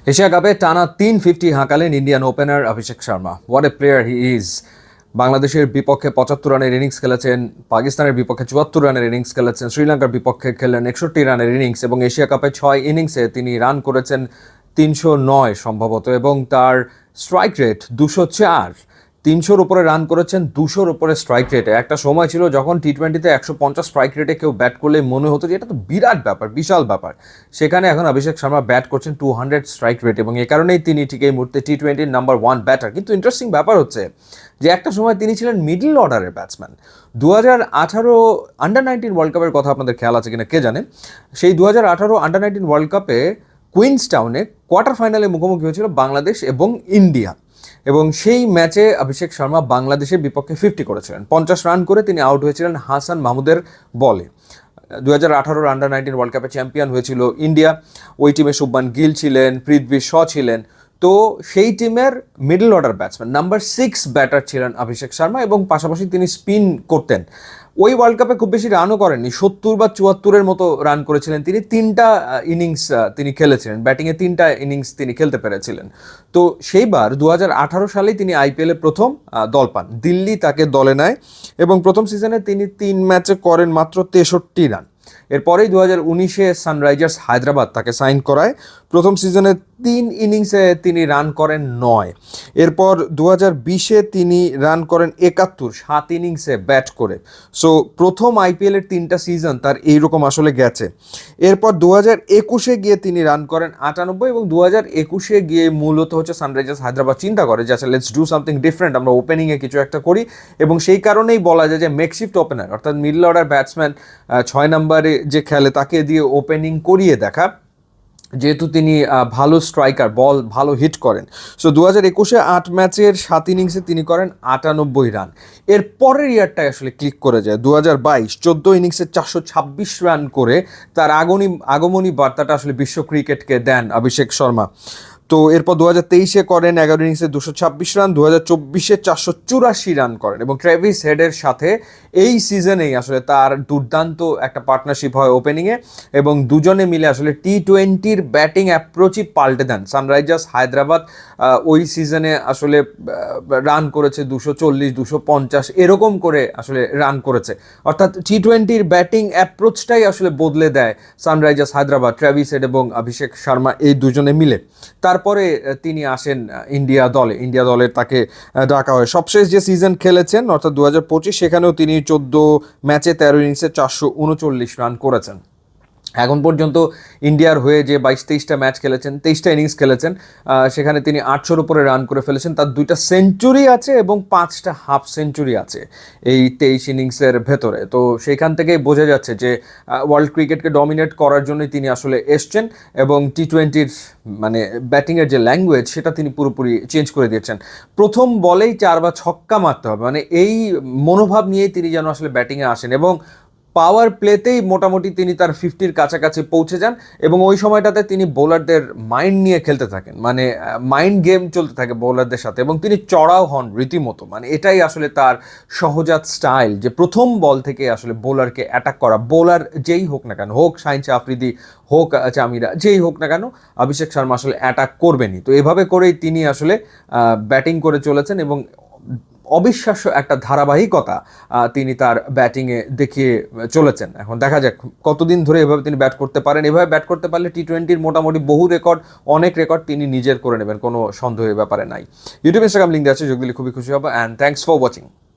Asia কাপে টানা 350 হাঁকালেন Indian opener Abhishek Sharma. What a player he is. বাংলাদেশের বিপক্ষে 75 রানের ইনিংস খেলেছেন, পাকিস্তানের বিপক্ষে 74 রানের ইনিংস খেলেছেন, শ্রীলঙ্কার বিপক্ষে খেললেন 61 রানের ইনিংস এবং এশিয়া কাপে 6 ইনিংসে তিনি রান করেছেন 309 সম্ভবত, এবং তার স্ট্রাইক রেট 204। 300-র উপরে রান করেছেন, 200-র উপরে স্ট্রাইক রেটে। একটা সময় ছিল যখন টি-20-তে 150 স্ট্রাইক রেটে কেউ ব্যাট করলে মনে হতো যে এটা তো বিরাট ব্যাপার, বিশাল ব্যাপার। সেখানে এখন অভিষেক শর্মা ব্যাট করছেন 200 স্ট্রাইক রেট, এবং এ কারণেই তিনি ঠিক এই মুহূর্তে টি-20-র নাম্বার 1 ব্যাটার। কিন্তু ইন্টারেস্টিং ব্যাপার হচ্ছে যে একটা সময় তিনি ছিলেন মিডল অর্ডারের ব্যাটসম্যান। 2018 আন্ডার-19 ওয়ার্ল্ড কাপের কথা আপনাদের খেয়াল আছে কিনা কে জানে। সেই 2018 আন্ডার-19 ওয়ার্ল্ড কাপে কুইন্সটাউনে কোয়ার্টার ফাইনালে মুখোমুখি হয়েছিল বাংলাদেশ এবং ইন্ডিয়া, এবং সেই ম্যাচে অভিষেক শর্মা বাংলাদেশের বিপক্ষে 50 করেছিলেন। 50 রান করে তিনি আউট হয়েছিলেন হাসান মাহমুদের বলে। 2018 আন্ডার-19 ওয়ার্ল্ড কাপে চ্যাম্পিয়ন হয়েছিল ইন্ডিয়া। ওই টিমে শুভমান গিল ছিলেন, পৃথ্বী শ ছিলেন। তো সেই টিমের middle order batsman number 6 batter ছিলেন অভিষেক শর্মা, এবং পাশাপাশি তিনি স্পিন করতেন। ওই ওয়ার্ল্ড কাপে খুব বেশি রানও করেননি, 70 বা 74-এর মতো রান করেছিলেন তিনি। 3টা ইনিংস তিনি খেলেছিলেন, ব্যাটিংয়ে 3টা ইনিংস তিনি খেলতে পেরেছিলেন। তো সেইবার 2018 সালেই তিনি আইপিএলে প্রথম দল পান, দিল্লি তাকে দলে নেয়, এবং প্রথম সিজনে তিনি 3 ম্যাচে করেন মাত্র 63 রান। এরপরেই 2019-এ সানরাইজার্স হায়দ্রাবাদ তাকে সাইন করায়। প্রথম সিজনে 3 ইনিংসে তিনি রান করেন 9। এরপর 2020-এ তিনি রান করেন 71 7 ইনিংসে ব্যাট করে। সো প্রথম আইপিএলের 3টা সিজন তার এইরকম আসলে গেছে। এরপর 2021-এ গিয়ে তিনি রান করেন 98, এবং 2021-এ গিয়ে মূলত হচ্ছে সানরাইজার্স হায়দ্রাবাদ চিন্তা করে যে আচ্ছা লেটস ডু সামথিং ডিফারেন্ট, আমরা ওপেনিংয়ে কিছু একটা করি। এবং সেই কারণেই বলা যায় যে মেকশিফট ওপেনার অর্থাৎ মিডল অর্ডার ব্যাটসম্যান 6 নম্বরে যে খেলে তাকে দিয়ে ওপেনিং করিয়ে দেখা, যেহেতু তিনি ভালো স্ট্রাইকার, বল ভালো হিট করেন। সো 2021-এ 8 ম্যাচের 7 ইনিংসে তিনি করেন 98 রান। এর পরের ইয়ারটাই আসলে ক্লিক করে যায় 2022, 14 ইনিংসে 426 রান করে তার আগমনী বার্তাটা আসলে বিশ্ব ক্রিকেটকে দেন অভিষেক শর্মা। তো এরপর 2023-এ করেন 11 ইনিংসে 226 রান, 2024-এ 484 রান করেন, এবং ট্রেভিস হেডের সাথে এই সিজনেই আসলে তার দুর্দান্ত একটা পার্টনারশিপ হয় ওপেনিংয়ে, এবং দুজনে মিলে আসলে টি-20-র ব্যাটিং অ্যাপ্রোচই পাল্টে দেন। সানরাইজার্স হায়দ্রাবাদ ওই সিজনে আসলে রান করেছে 240 250 এরকম করে আসলে রান করেছে, অর্থাৎ টি-20-র ব্যাটিং অ্যাপ্রোচটাই আসলে বদলে দেয় সানরাইজার্স হায়দ্রাবাদ, ট্রেভিস হেড এবং অভিষেক শর্মা এই দুজনে মিলে। তারপরে তিনি আসেন ইন্ডিয়া দলে তাকে ডাকা হয়। সবশেষ যে সিজন খেলেছেন অর্থাৎ 2025, সেখানেও তিনি 14 ম্যাচে 13 ইনিংসে 439 রান করেছেন। এখন পর্যন্ত ইন্ডিয়ার হয়ে যে 22-23টা ম্যাচ খেলেছেন, 23টা ইনিংস খেলেছেন, সেখানে তিনি 800-র উপরে রান করে ফেলেছেন। তার 2টা সেঞ্চুরি আছে এবং 5টা হাফ সেঞ্চুরি আছে এই 23 ইনিংসের ভেতরে। তো সেইখান থেকেই বোঝা যাচ্ছে যে ওয়ার্ল্ড ক্রিকেটকে ডমিনেট করার জন্যই তিনি আসলে এসছেন, এবং টি-20-র মানে ব্যাটিংয়ের যে ল্যাঙ্গুয়েজ সেটা তিনি পুরোপুরি চেঞ্জ করে দিয়েছেন। প্রথম বলেই 4 বা ছক্কা মারতে হবে, মানে এই মনোভাব নিয়েই তিনি যেন আসলে ব্যাটিংয়ে আসেন, এবং পাওয়ার প্লেতেই মোটামুটি তিনি তার 50-র কাছাকাছি পৌঁছে যান, এবং ওই সময়টাতে তিনি বোলারদের মাইন্ড নিয়ে খেলতে থাকেন, মানে মাইন্ড গেম চলতে থাকে বোলারদের সাথে, এবং তিনি চড়াও হন রীতিমতো। মানে এটাই আসলে তার সহজাত স্টাইল, যে প্রথম বল থেকে আসলে বোলারকে অ্যাটাক করা। বোলার যেই হোক না কেন, হোক শাহিন শাহ আফ্রিদি, হোক চামিরা, যেই হোক না কেন, অভিষেক শর্মা আসলে অ্যাটাক করবেনই। তো এভাবে করেই তিনি আসলে ব্যাটিং করে চলেছেন, এবং অবিশ্বাস্য একটা ধারাবাহিকতা তিনি তার ব্যাটিংয়ে দেখিয়ে চলেছেন। এখন দেখা যাক কতদিন ধরে এভাবে তিনি ব্যাট করতে পারেন। এভাবে ব্যাট করতে পারলে টি-20-র মোটামুটি অনেক রেকর্ড তিনি নিজের করে নেবেন, কোনো সন্দেহের ব্যাপারে নাই। ইউটিউব ইনস্টাগ্রাম লিঙ্ক আছে, যোগ দিলে খুবই খুশি হবো। And thanks for watching.